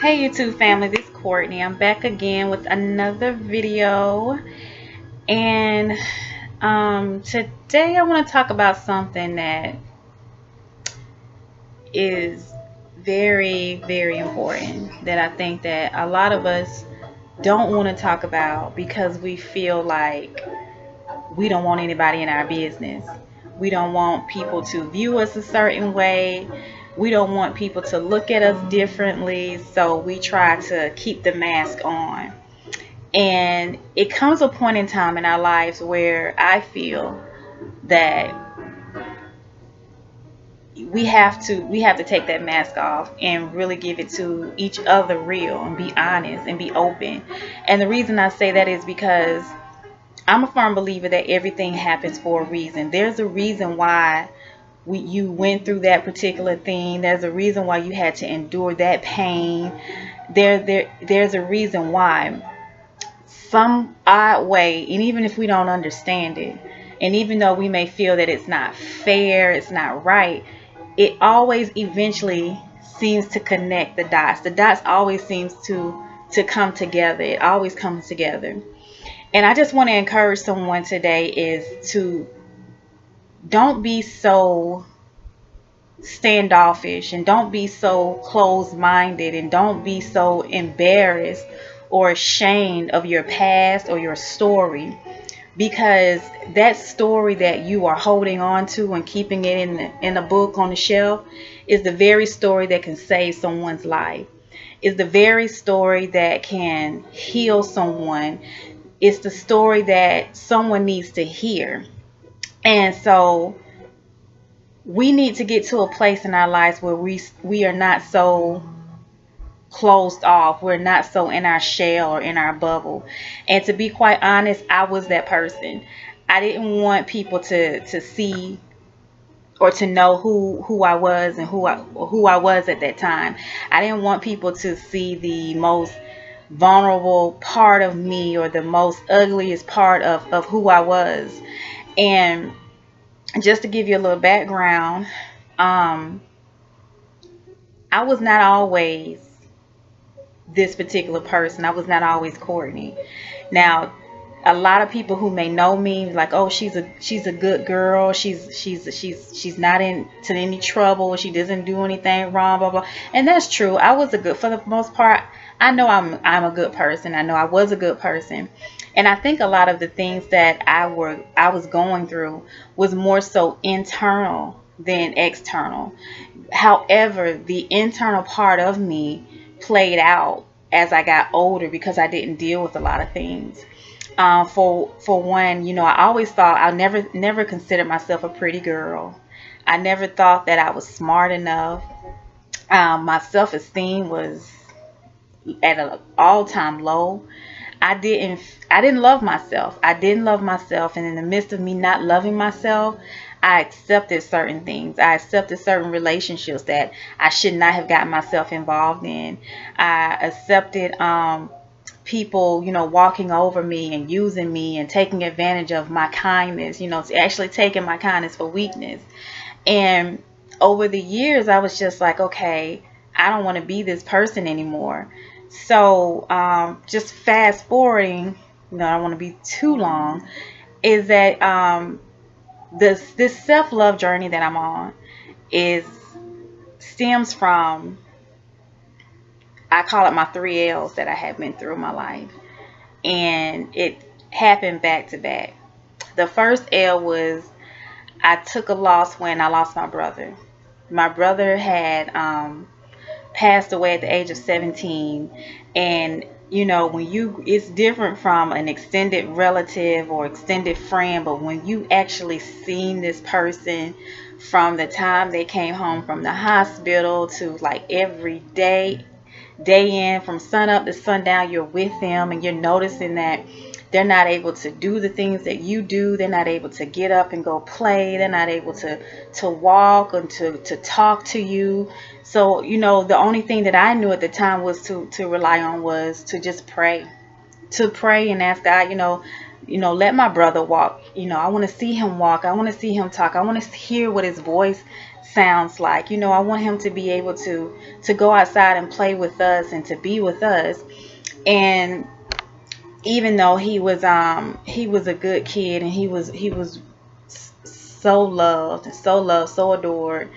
Hey YouTube family, this is Courtney. I'm back again with another video, and today I want to talk about something that is very important, that I think that a lot of us don't want to talk about because we feel like we don't want anybody in our business. We don't want people to view us a certain way. We don't want people to look at us differently, so we try to keep the mask on. And it comes a point in time in our lives where I feel that we have to take that mask off and really give it to each other real and be honest and be open. And the reason I say that is because I'm a firm believer that everything happens for a reason. There's a reason why you went through that particular thing. There's a reason why you had to endure that pain. There's a reason why, some odd way, and even if we don't understand it, and even though we may feel that it's not fair, it's not right, it always eventually seems to connect the dots. The dots always seems to come together. It always comes together. And I just want to encourage someone today is to don't be so standoffish, and don't be so closed-minded, and don't be so embarrassed or ashamed of your past or your story, because that story that you are holding on to and keeping it in a book on the shelf is the very story that can save someone's life. Is the very story that can heal someone. It's the story that someone needs to hear. And so we need to get to a place in our lives where we are not so closed off. We're not so in our shell or in our bubble. And to be quite honest, I was that person. I didn't want people to see or to know who I was and who I was at that time. I didn't want people to see the most vulnerable part of me or the most ugliest part of who I was. And just to give you a little background, I was not always this particular person. I was not always Courtney. Now, a lot of people who may know me like, oh, she's a good girl. She's not into any trouble. She doesn't do anything wrong. Blah blah. And that's true. I was for the most part. I know I'm a good person. I know I was a good person. And I think a lot of the things that I was going through was more so internal than external. However, the internal part of me played out as I got older because I didn't deal with a lot of things. For one, I always thought I never considered myself a pretty girl. I never thought that I was smart enough. My self-esteem was at an all-time low. I didn't love myself. I didn't love myself, and in the midst of me not loving myself, I accepted certain things. I accepted certain relationships that I should not have gotten myself involved in. I accepted people, walking over me and using me and taking advantage of my kindness, actually taking my kindness for weakness. And over the years, I was just like, okay, I don't want to be this person anymore. So just fast forwarding, I don't want to be too long, is that this self-love journey that I'm on stems from, I call it my 3 L's that I have been through in my life. And it happened back to back. The first L was I took a loss when I lost my brother. My brother had passed away at the age of 17. And it's different from an extended relative or extended friend, but when you actually seen this person from the time they came home from the hospital to like every day in, from sun up to sundown, you're with them, and you're noticing that they're not able to do the things that you do. They're not able to get up and go play. They're not able to walk and to talk to you. So, the only thing that I knew at the time was to rely on was to just pray. To pray and ask God, let my brother walk. I want to see him walk. I want to see him talk. I want to hear what his voice sounds like. You know, I want him to be able to go outside and play with us and to be with us. And even though he was a good kid, and he was so loved, so adored,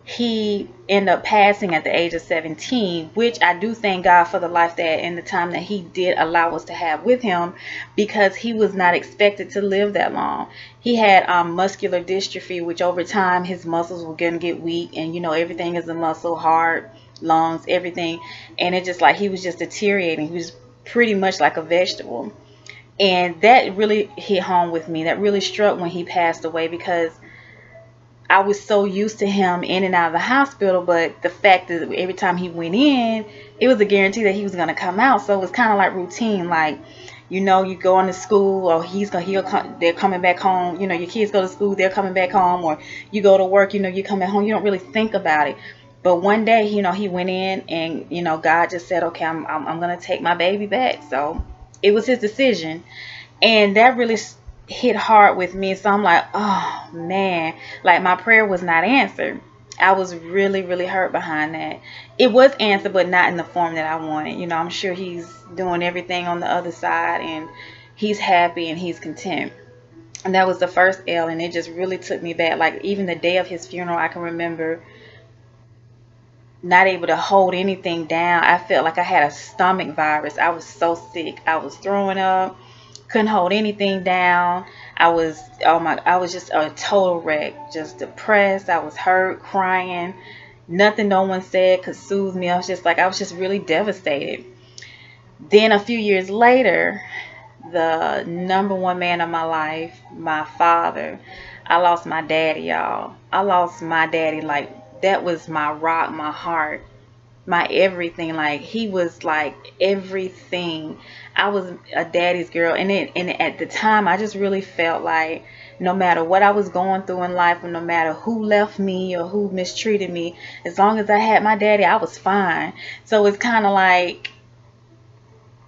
he ended up passing at the age of 17, which I do thank God for the life that and the time that he did allow us to have with him, because he was not expected to live that long. He had muscular dystrophy, which over time his muscles were going to get weak, and you know, everything is a muscle, heart, lungs, everything, and it just like he was just deteriorating. He was pretty much like a vegetable. And that really hit home with me. That really struck when he passed away, because I was so used to him in and out of the hospital, but the fact that every time he went in, it was a guarantee that he was going to come out. So it was kind of like routine, like, you know, you go into school, or they're coming back home. You know, your kids go to school, they're coming back home, or you go to work, you know, you come back home. You don't really think about it. But one day, you know, he went in, and you know, God just said, okay, I'm going to take my baby back. So it was his decision, and that really hit hard with me. So I'm like, oh man, like my prayer was not answered. I was really, really hurt behind that. It was answered, but not in the form that I wanted. You know, I'm sure he's doing everything on the other side, and he's happy and he's content. And that was the first L, and it just really took me back. Like even the day of his funeral, I can remember not able to hold anything down. I felt like I had a stomach virus. I was so sick. I was throwing up. Couldn't hold anything down. I was just a total wreck, just depressed. I was hurt, crying. Nothing no one said could soothe me. I was just really devastated. Then a few years later, the number one man of my life, my father, I lost my daddy, y'all. I lost my daddy. Like, that was my rock, my heart, my everything. Like, he was like everything. I was a daddy's girl, and at the time I just really felt like no matter what I was going through in life, or no matter who left me or who mistreated me, as long as I had my daddy, I was fine. So it's kind of like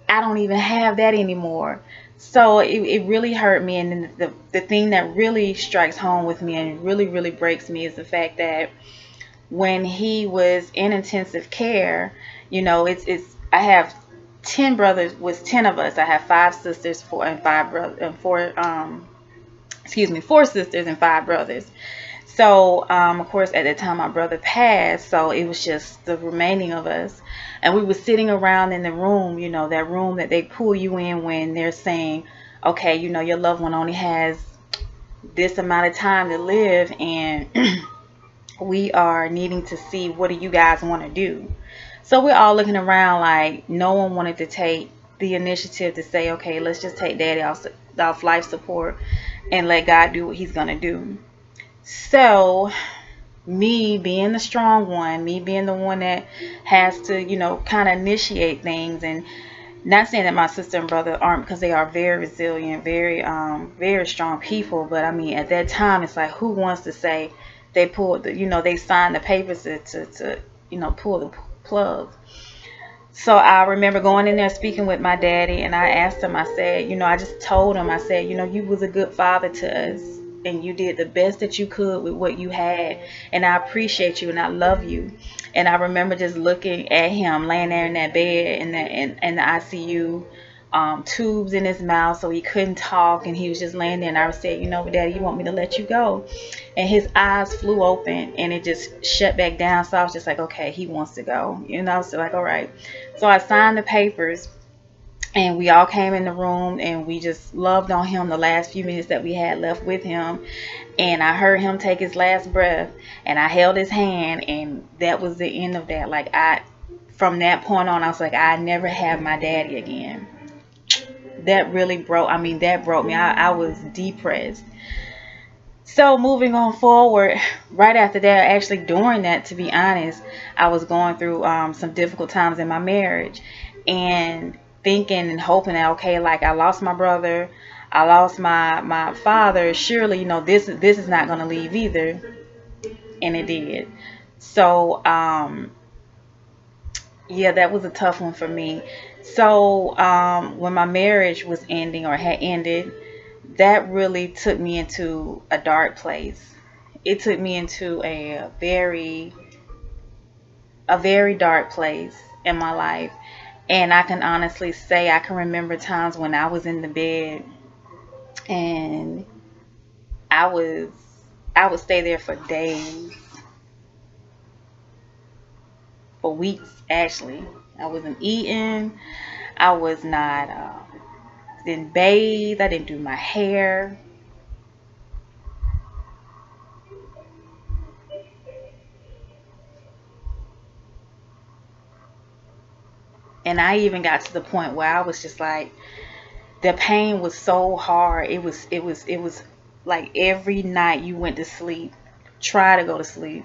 I don't even have that anymore. So it really hurt me. And then the thing that really strikes home with me and really, really breaks me is the fact that when he was in intensive care, you know, I have 10 brothers, was 10 of us. I have 5 sisters, 4 sisters and 5 brothers. So of course at that time my brother passed, so it was just the remaining of us, and we were sitting around in the room, you know, that room that they pull you in when they're saying, okay, you know, your loved one only has this amount of time to live, and we are needing to see, what do you guys want to do? So we're all looking around, like no one wanted to take the initiative to say, okay, let's just take daddy off life support and let God do what he's going to do. So me being the strong one, me being the one that has to, you know, kind of initiate things, and not saying that my sister and brother aren't, because they are very resilient, very strong people. But I mean, at that time, it's like, who wants to say they pulled the, you know, they signed the papers to you know, pull the plug. So I remember going in there speaking with my daddy, and I asked him, I said, you know, I just told him, I said, you know, you was a good father to us, and you did the best that you could with what you had, and I appreciate you and I love you. And I remember just looking at him laying there in that bed in the ICU, tubes in his mouth so he couldn't talk, and he was just laying there, and I said, you know, Daddy, you want me to let you go? And his eyes flew open and it just shut back down. So I was just like, okay, he wants to go, you know. So like, all right. So I signed the papers, and we all came in the room, and we just loved on him the last few minutes that we had left with him. And I heard him take his last breath, and I held his hand, and that was the end of that. Like, from that point on, I was like, I never have my daddy again. That really broke, I mean, that broke me. I was depressed. So moving on forward, right after that, actually during that, to be honest, I was going through some difficult times in my marriage, and thinking and hoping that, okay, like I lost my brother, I lost my father, surely, you know, this is not going to leave either. And it did. So yeah, that was a tough one for me. So when my marriage was ending, or had ended, that really took me into a dark place. it took me into a very dark place in my life. And I can honestly say I can remember times when I was in the bed and I was I would stay there for days, for weeks actually. I wasn't eating. I was not didn't bathe. I didn't do my hair. And I even got to the point where I was just like, the pain was so hard. It was like every night you went to sleep, try to go to sleep,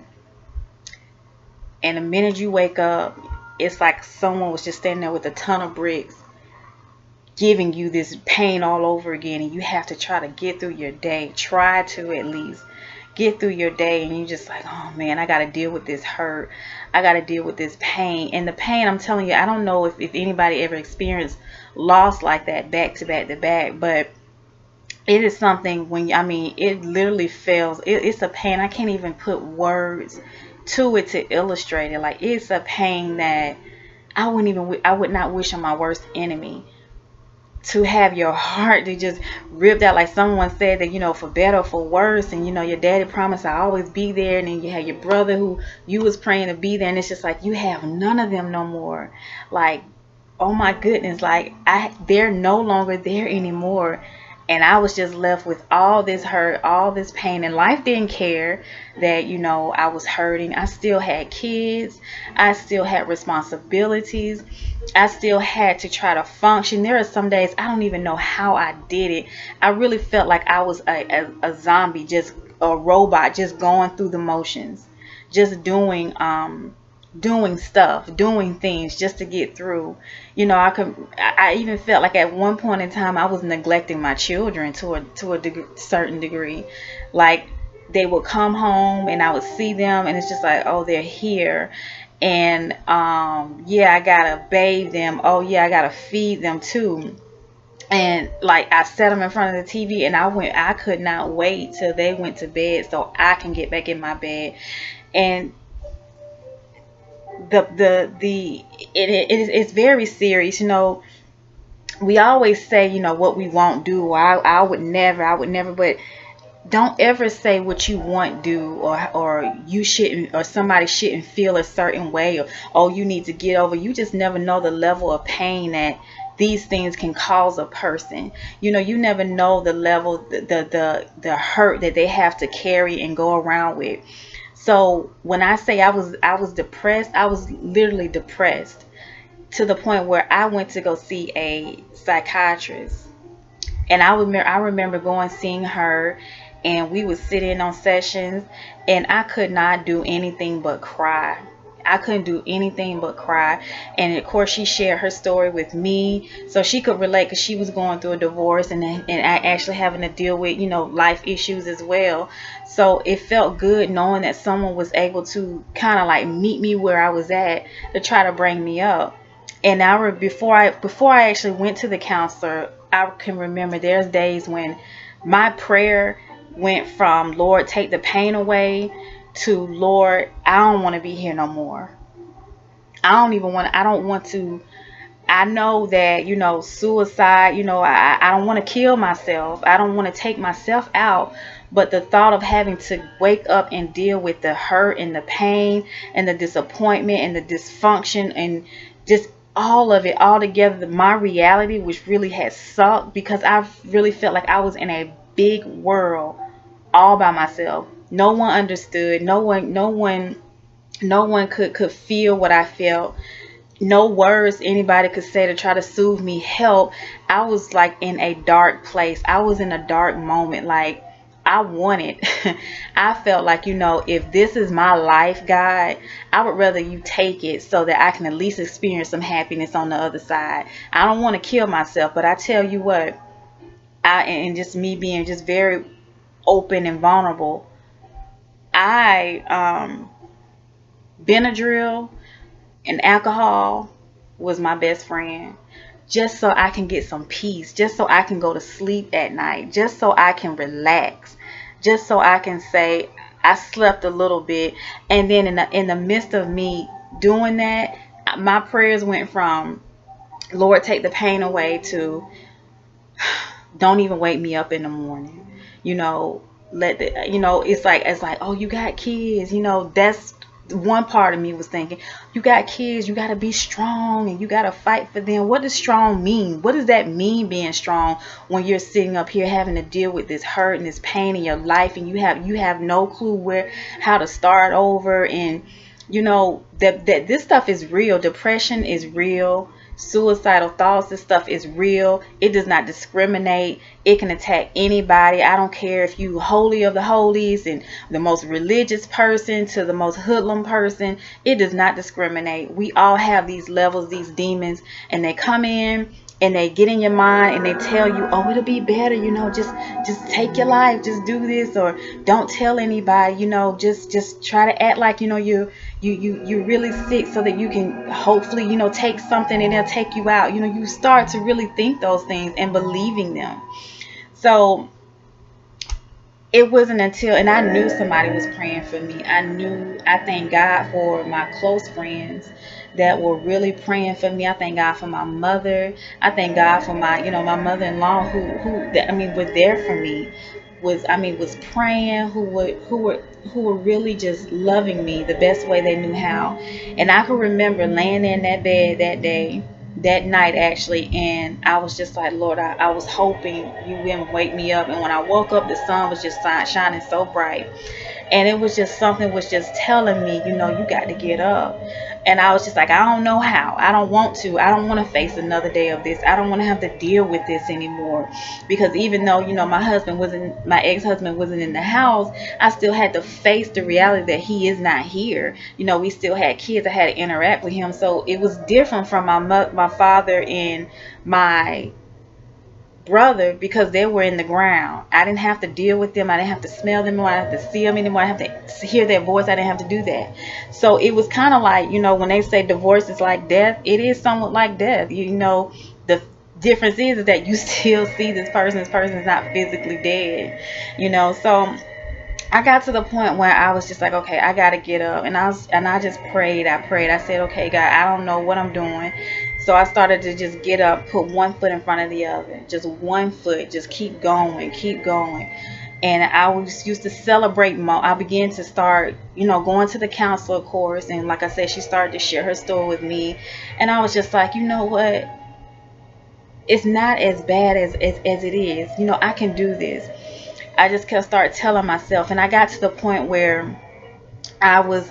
and the minute you wake up, it's like someone was just standing there with a ton of bricks giving you this pain all over again, and you have to try to get through your day. Try to at least get through your day, and you just like, oh man, I got to deal with this hurt. I got to deal with this pain. And the pain, I'm telling you, I don't know if anybody ever experienced loss like that back to back to back, but it is something when, I mean, it literally feels, it's a pain. I can't even put words to it to illustrate it. Like, it's a pain that I would not wish on my worst enemy, to have your heart to just ripped out. Like someone said that, for better or for worse, and your daddy promised I always be there, and then you had your brother who you was praying to be there, and it's just like you have none of them no more. Like, oh my goodness, like they're no longer there anymore. And I was just left with all this hurt, all this pain. And life didn't care that, I was hurting. I still had kids. I still had responsibilities. I still had to try to function. There are some days I don't even know how I did it. I really felt like I was a zombie, just a robot, just going through the motions, just doing stuff, doing things just to get through. I even felt like at one point in time I was neglecting my children to a certain degree. Like, they would come home and I would see them, and it's just like, oh, they're here, and yeah, I gotta bathe them, oh yeah, I gotta feed them too. And like, I set them in front of the TV, and I could not wait till they went to bed so I can get back in my bed. And it's very serious. We always say, what we won't do, or I would never, but don't ever say what you won't do, or you shouldn't, or somebody shouldn't feel a certain way, or oh, you need to get over. You just never know the level of pain that these things can cause a person. You never know the level, the hurt that they have to carry and go around with. So when I say I was depressed, I was literally depressed to the point where I went to go see a psychiatrist. And I remember seeing her, and we would sit in on sessions, and I could not do anything but cry. I couldn't do anything but cry. And of course, she shared her story with me so she could relate, because she was going through a divorce and actually having to deal with, life issues as well. So it felt good knowing that someone was able to kind of like meet me where I was at to try to bring me up. And before I actually went to the counselor, I can remember there's days when my prayer went from, Lord, take the pain away, to, Lord, I don't want to be here no more. I don't want to. I know that, suicide, I don't want to kill myself. I don't want to take myself out. But the thought of having to wake up and deal with the hurt and the pain and the disappointment and the dysfunction and just all of it all together, my reality, which really had sucked, because I really felt like I was in a big world all by myself. No one understood. No one could feel what I felt. No words anybody could say to try to soothe me, help. I was like in a dark place. I was in a dark moment. Like, I wanted, I felt like, if this is my life, God, I would rather you take it so that I can at least experience some happiness on the other side. I don't want to kill myself, but I tell you what, and just me being just very open and vulnerable, Benadryl and alcohol was my best friend, just so I can get some peace, just so I can go to sleep at night, just so I can relax, just so I can say, I slept a little bit, and then in the midst of me doing that, my prayers went from Lord, take the pain away to don't even wake me up in the morning. You know, let the, you know, it's like, oh, you got kids, you know. That's one part of me was thinking, you got kids, you got to be strong and you got to fight for them. What does strong mean? What does that mean, being strong, when you're sitting up here having to deal with this hurt and this pain in your life, and you have no clue how to start over? And you know that this stuff is real. Depression is real. Suicidal thoughts, this stuff is real. It does not discriminate. It can attack anybody. I don't care if you holy of the holies and the most religious person to the most hoodlum person. It does not discriminate. We all have these levels, these demons, and they come in and they get in your mind and they tell you, oh, it'll be better, you know, just take your life, just do this, or don't tell anybody, you know, just try to act like, you know, you're really sick so that you can hopefully, you know, take something and they'll take you out. You know, you start to really think those things and believing them. So it wasn't until, and I knew somebody was praying for me. I thank God for my close friends that were really praying for me. I thank God for my mother. I thank God for my, you know, my mother-in-law who were there for me. Was praying, who were really just loving me the best way they knew how. And I can remember laying in that bed that night actually, and I was just like, Lord, I was hoping you wouldn't wake me up. And when I woke up, the sun was just shining so bright, and it was just something was just telling me, you know, you got to get up. And I was just like, I don't know how. I don't want to. I don't want to face another day of this. I don't want to have to deal with this anymore. Because even though, you know, my ex-husband wasn't in the house, I still had to face the reality that he is not here. You know, we still had kids. I had to interact with him. So it was different from my father and my brother, because they were in the ground. I didn't have to deal with them. I didn't have to smell them anymore. I didn't have to see them anymore. I didn't have to hear their voice. I didn't have to do that. So it was kind of like, you know, when they say divorce is like death, it is somewhat like death. You know, the difference is that you still see this person. This person is not physically dead, you know. So I got to the point where I was just like, okay, I got to get up. And I just prayed. I said, okay, God, I don't know what I'm doing. So I started to just get up, put one foot in front of the other, just one foot, just keep going. And I used to celebrate. I began to start, you know, going to the counselor course. And like I said, she started to share her story with me. And I was just like, you know what? It's not as bad as it is. You know, I can do this. I just kept start telling myself. And I got to the point where I was,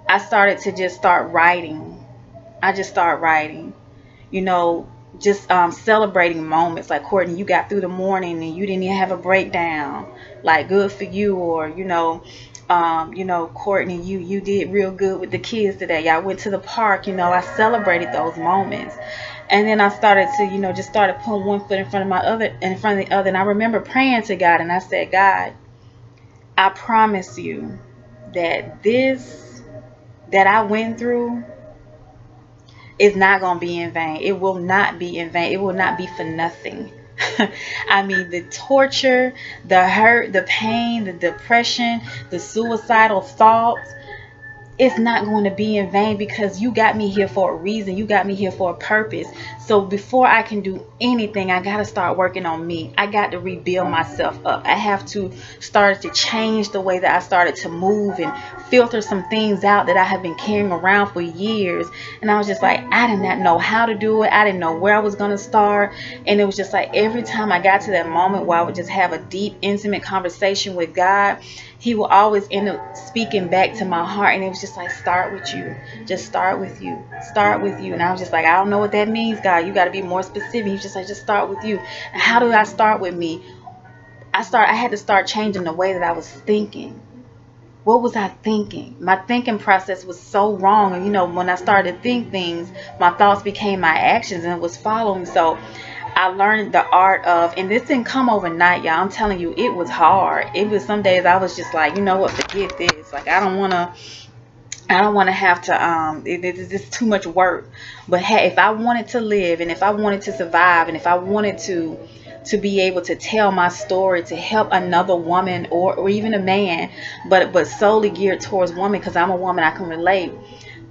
I started to just start writing. I just started writing, you know, just celebrating moments. Like, Courtney, you got through the morning and you didn't even have a breakdown. Like, good for you. Or, you know, Courtney, you did real good with the kids today. I went to the park. You know, I celebrated those moments. And then I started to, you know, just started putting one foot in front of the other. And I remember praying to God, and I said, God, I promise you that this that I went through is not going to be in vain. It will not be in vain. It will not be for nothing. I mean, the torture, the hurt, the pain, the depression, the suicidal thoughts, it's not going to be in vain, because you got me here for a reason. You got me here for a purpose. So before I can do anything, I got to start working on me. I got to rebuild myself up. I have to start to change the way that I started to move and filter some things out that I have been carrying around for years. And I was just like, I did not know how to do it. I didn't know where I was going to start. And it was just like every time I got to that moment where I would just have a deep, intimate conversation with God, He will always end up speaking back to my heart. And it was just like, start with you. Just start with you. Start with you. And I was just like, I don't know what that means, God. You got to be more specific. He was just like, just start with you. And how do I start with me? I had to start changing the way that I was thinking. What was I thinking? My thinking process was so wrong. And, you know, when I started to think things, my thoughts became my actions, and it was following. So I learned the art of, and this didn't come overnight, y'all. I'm telling you, it was hard. It was some days I was just like, you know what, forget this. Like, I don't want to have to, it's just too much work. But hey, if I wanted to live, and if I wanted to survive, and if I wanted to to be able to tell my story, to help another woman or even a man, but solely geared towards women, because I'm a woman, I can relate,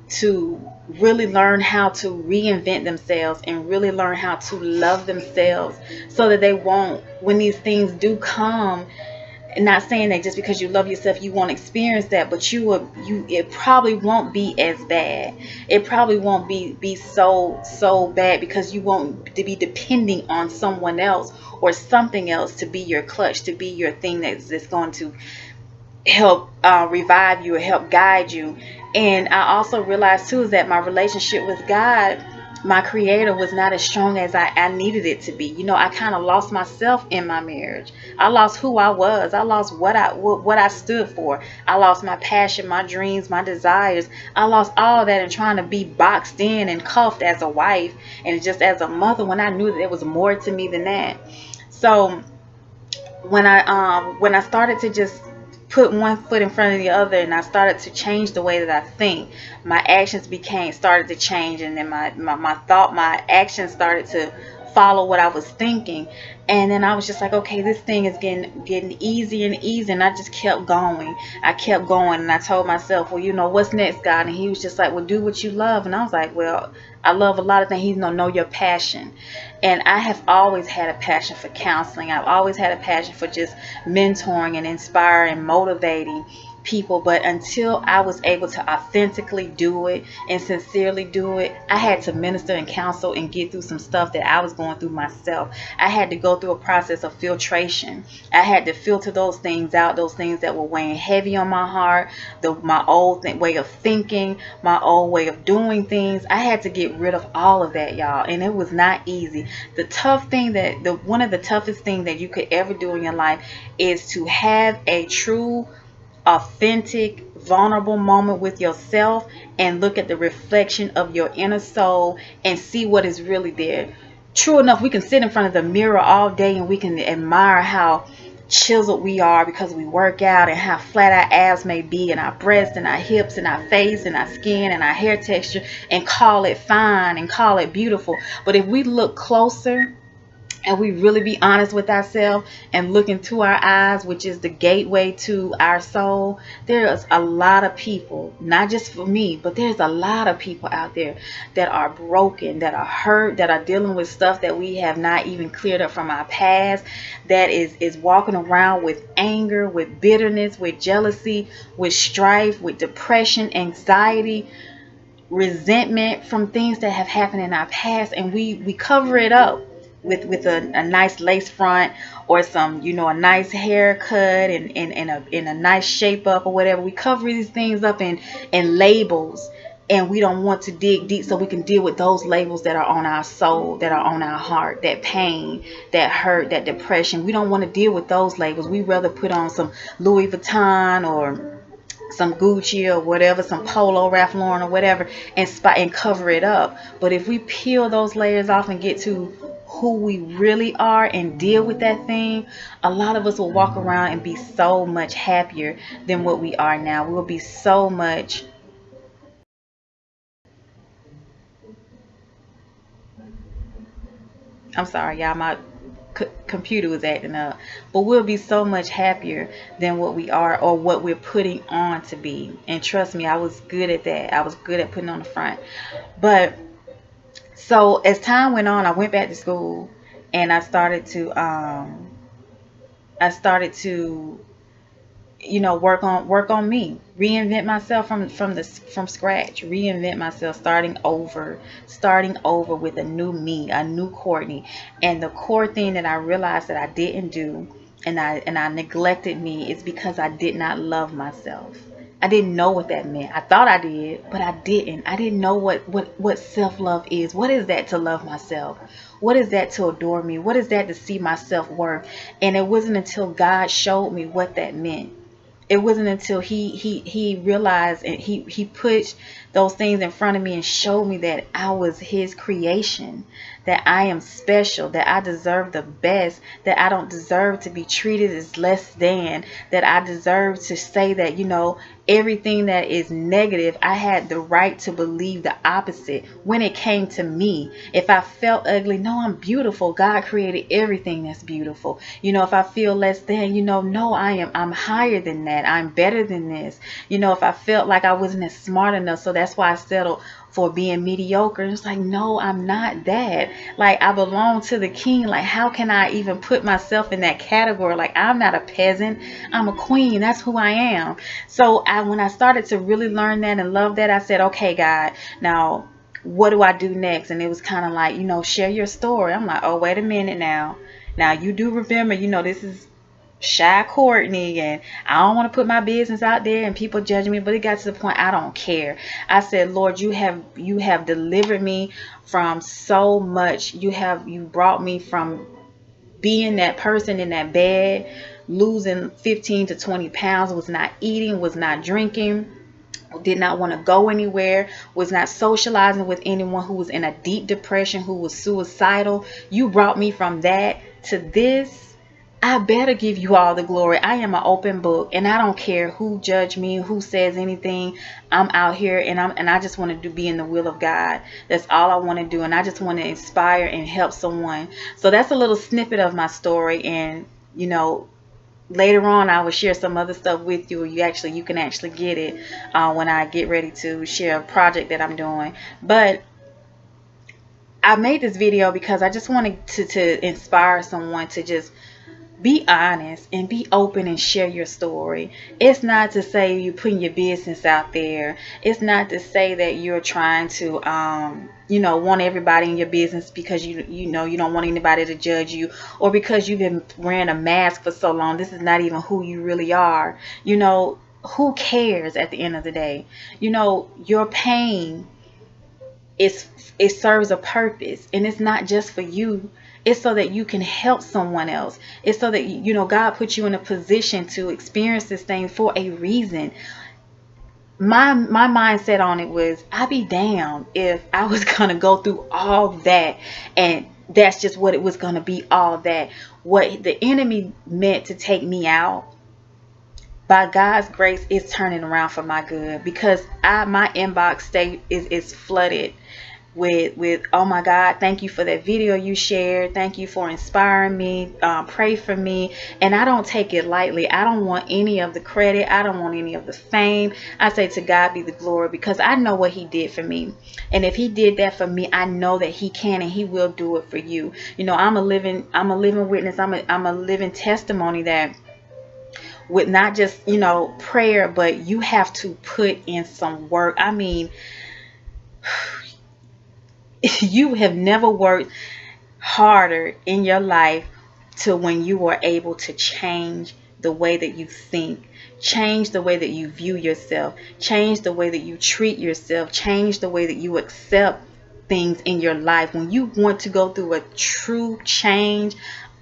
to really learn how to reinvent themselves and really learn how to love themselves, so that they won't, when these things do come, and not saying that just because you love yourself you won't experience that, but it probably won't be as bad. It probably won't be so bad, because you won't be depending on someone else or something else to be your clutch, to be your thing that's going to help revive you or help guide you. And I also realized too is that my relationship with God, my creator, was not as strong as I needed it to be. You know, I kind of lost myself in my marriage. I lost who I was. I lost what I stood for. I lost my passion, my dreams, my desires. I lost all that in trying to be boxed in and cuffed as a wife and just as a mother, when I knew that there was more to me than that. So when I started to just put one foot in front of the other, and I started to change the way that I think, my actions started to change, and then my actions started to follow what I was thinking. And then I was just like, okay, this thing is getting easier and easier, and I just kept going. I kept going, and I told myself, well, you know, what's next, God? And he was just like, well, do what you love. And I was like, well, I love a lot of things. He's gonna know your passion. And I have always had a passion for counseling. I've always had a passion for just mentoring and inspiring and motivating people. But until I was able to authentically do it and sincerely do it, I had to minister and counsel and get through some stuff that I was going through myself. I had to go through a process of filtration. I had to filter those things out, those things that were weighing heavy on my heart, my old way of thinking, my old way of doing things. I had to get rid of all of that, y'all, and it was not easy. One of the toughest things that you could ever do in your life is to have a true, authentic, vulnerable moment with yourself and look at the reflection of your inner soul and see what is really there. True enough, we can sit in front of the mirror all day and we can admire how chiseled we are because we work out, and how flat our abs may be, and our breasts and our hips and our face and our skin and our hair texture, and call it fine and call it beautiful. But if we look closer and we really be honest with ourselves and look into our eyes, which is the gateway to our soul, there's a lot of people, not just for me, but there's a lot of people out there that are broken, that are hurt, that are dealing with stuff that we have not even cleared up from our past, that is walking around with anger, with bitterness, with jealousy, with strife, with depression, anxiety, resentment from things that have happened in our past, and we cover it up with a nice lace front, or some, you know, a nice haircut and in a nice shape up or whatever. We cover these things up in labels, and we don't want to dig deep so we can deal with those labels that are on our soul, that are on our heart, that pain, that hurt, that depression. We don't want to deal with those labels. We rather put on some Louis Vuitton or some Gucci or whatever, some Polo, Ralph Lauren or whatever, and cover it up. But if we peel those layers off and get to who we really are and deal with that thing, a lot of us will walk around and be so much happier than what we are now. We'll be so much I'm sorry, y'all, my computer was acting up. But we'll be so much happier than what we are, or what we're putting on to be. And trust me, I was good at that. I was good at putting on the front. But so as time went on, I went back to school, and I started to you know, work on me, reinvent myself from scratch, reinvent myself, starting over with a new me, a new Courtney. And the core thing that I realized that I didn't do, and I neglected me, is because I did not love myself. I didn't know what that meant. I thought I did, but I didn't. I didn't know what self-love is. What is that to love myself? What is that to adore me? What is that to see my self-worth? And it wasn't until God showed me what that meant. It wasn't until he realized, and he put those things in front of me and showed me that I was his creation, that I am special, that I deserve the best, that I don't deserve to be treated as less than, that I deserve to say that, you know, everything that is negative, I had the right to believe the opposite when it came to me. If I felt ugly, no, I'm beautiful. God created everything that's beautiful. You know, if I feel less than, you know, no, I'm higher than that. I'm better than this. You know, if I felt like I wasn't as smart enough, so that's why I settled for being mediocre. It's like, no, I'm not that. Like, I belong to the King. Like, how can I even put myself in that category? Like, I'm not a peasant. I'm a queen. That's who I am. So when I started to really learn that and love that, I said, okay, God, now what do I do next? And it was kind of like, you know, share your story. I'm like, oh, wait a minute now. Now, you do remember, you know, this is Shy Courtney, and I don't want to put my business out there and people judging me, but it got to the point I don't care. I said, Lord, you have delivered me from so much. You brought me from being that person in that bed, losing 15 to 20 pounds, was not eating, was not drinking, did not want to go anywhere, was not socializing with anyone, who was in a deep depression, who was suicidal. You brought me from that to this. I better give you all the glory. I am an open book, and I don't care who judge me, who says anything. I'm out here, and I just want to be in the will of God. That's all I want to do, and I just want to inspire and help someone. So that's a little snippet of my story, and you know, later on I will share some other stuff with you. You can actually get it when I get ready to share a project that I'm doing. But I made this video because I just wanted to inspire someone to just be honest and be open and share your story. It's not to say you're putting your business out there. It's not to say that you're trying to you know, want everybody in your business because you know you don't want anybody to judge you, or because you've been wearing a mask for so long. This is not even who you really are. You know, who cares at the end of the day? You know, your pain it serves a purpose, and it's not just for you. It's so that you can help someone else. It's so that, you know, God put you in a position to experience this thing for a reason. My mindset on it was, I'd be damned if I was going to go through all that and that's just what it was going to be, all that. What the enemy meant to take me out, by God's grace, is turning around for my good, because my inbox is flooded with oh my God, thank you for that video you shared, thank you for inspiring me, pray for me. And I don't take it lightly. I don't want any of the credit, I don't want any of the fame. I say to God be the glory, because I know what he did for me, and if he did that for me, I know that he can and he will do it for you. You know, I'm a living witness. I'm a living testimony that with not just, you know, prayer, but you have to put in some work. I mean, you have never worked harder in your life to when you were able to change the way that you think, change the way that you view yourself, change the way that you treat yourself, change the way that you accept things in your life. When you want to go through a true change,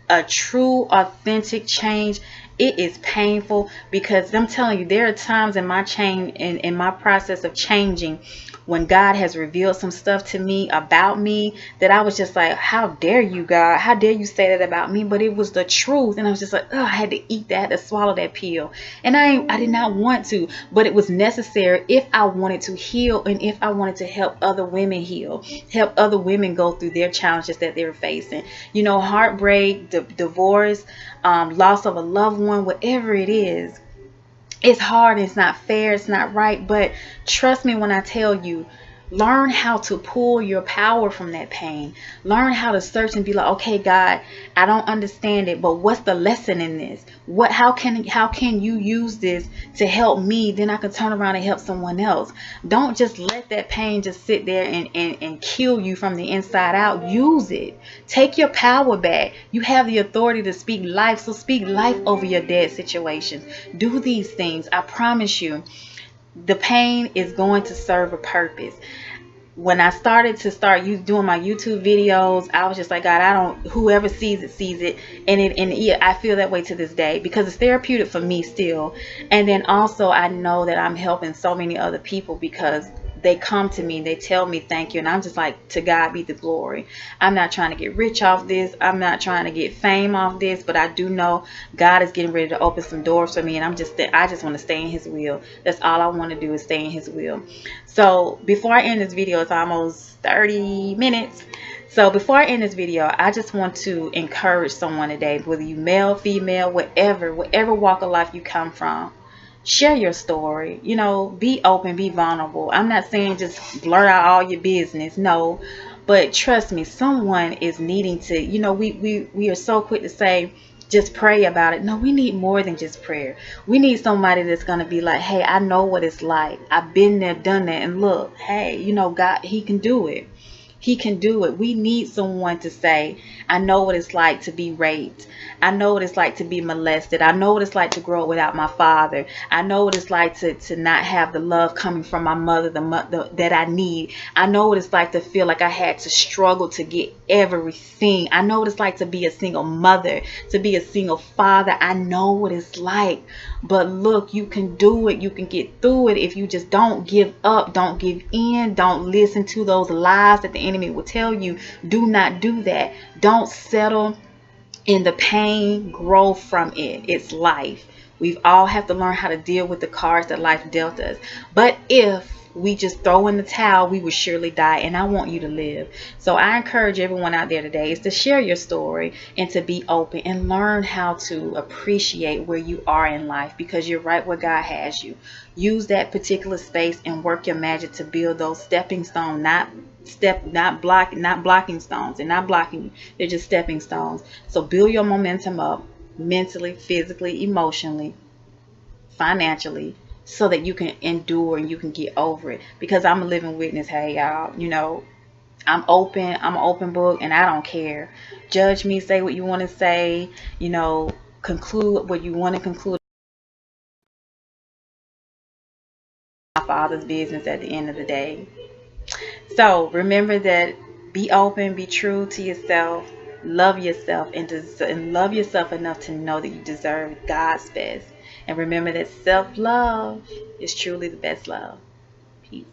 a true authentic change, it is painful, because I'm telling you, there are times in my change, in my process of changing, when God has revealed some stuff to me about me that I was just like, how dare you, God? How dare you say that about me? But it was the truth. And I was just like, oh, I had to eat that, I had to swallow that pill. And I did not want to, but it was necessary if I wanted to heal, and if I wanted to help other women heal, help other women go through their challenges that they're facing. You know, heartbreak, divorce, loss of a loved one, whatever it is. It's hard, it's not fair, it's not right, but trust me when I tell you, learn how to pull your power from that pain. Learn how to search and be like, okay, God, I don't understand it, but what's the lesson in this? How can you use this to help me? Then I can turn around and help someone else. Don't just let that pain just sit there and kill you from the inside out. Use it. Take your power back. You have the authority to speak life, so speak life over your dead situations. Do these things. I promise you, the pain is going to serve a purpose. When I started doing my YouTube videos, I was just like, God, whoever sees it. And yeah, I feel that way to this day, because it's therapeutic for me still. And then also I know that I'm helping so many other people, because they come to me, they tell me thank you, and I'm just like, to God be the glory. I'm not trying to get rich off this. I'm not trying to get fame off this, but I do know God is getting ready to open some doors for me, and I just want to stay in His will. That's all I want to do, is stay in His will. So before I end this video, it's almost 30 minutes. So before I end this video, I just want to encourage someone today, whether you male, female, whatever walk of life you come from. Share your story. You know, be open, be vulnerable. I'm not saying just blurt out all your business. No, but trust me, someone is needing to, you know, we are so quick to say, just pray about it. No, we need more than just prayer. We need somebody that's going to be like, hey, I know what it's like. I've been there, done that. And look, hey, you know, God, He can do it. He can do it. We need someone to say, I know what it's like to be raped. I know what it's like to be molested. I know what it's like to grow up without my father. I know what it's like to not have the love coming from my mother, that I need. I know what it's like to feel like I had to struggle to get everything. I know what it's like to be a single mother, to be a single father. I know what it's like. But look, you can do it. You can get through it if you just don't give up. Don't give in. Don't listen to those lies that the enemy will tell you. Do not do that. Don't settle in the pain. Grow from it. It's life. We've all have to learn how to deal with the cards that life dealt us. But if we just throw in the towel, we will surely die. And I want you to live. So I encourage everyone out there today is to share your story and to be open and learn how to appreciate where you are in life, because you're right where God has you. Use that particular space and work your magic to build those stepping stones, not blocking stones. They're not blocking you. They're just stepping stones. So build your momentum up mentally, physically, emotionally, financially, so that you can endure and you can get over it. Because I'm a living witness. Hey, y'all, you know, I'm open. I'm an open book, and I don't care. Judge me, say what you want to say, you know, conclude what you want to conclude. My Father's business at the end of the day. So remember that, be open, be true to yourself, love yourself, and love yourself enough to know that you deserve God's best. And remember that self-love is truly the best love. Peace.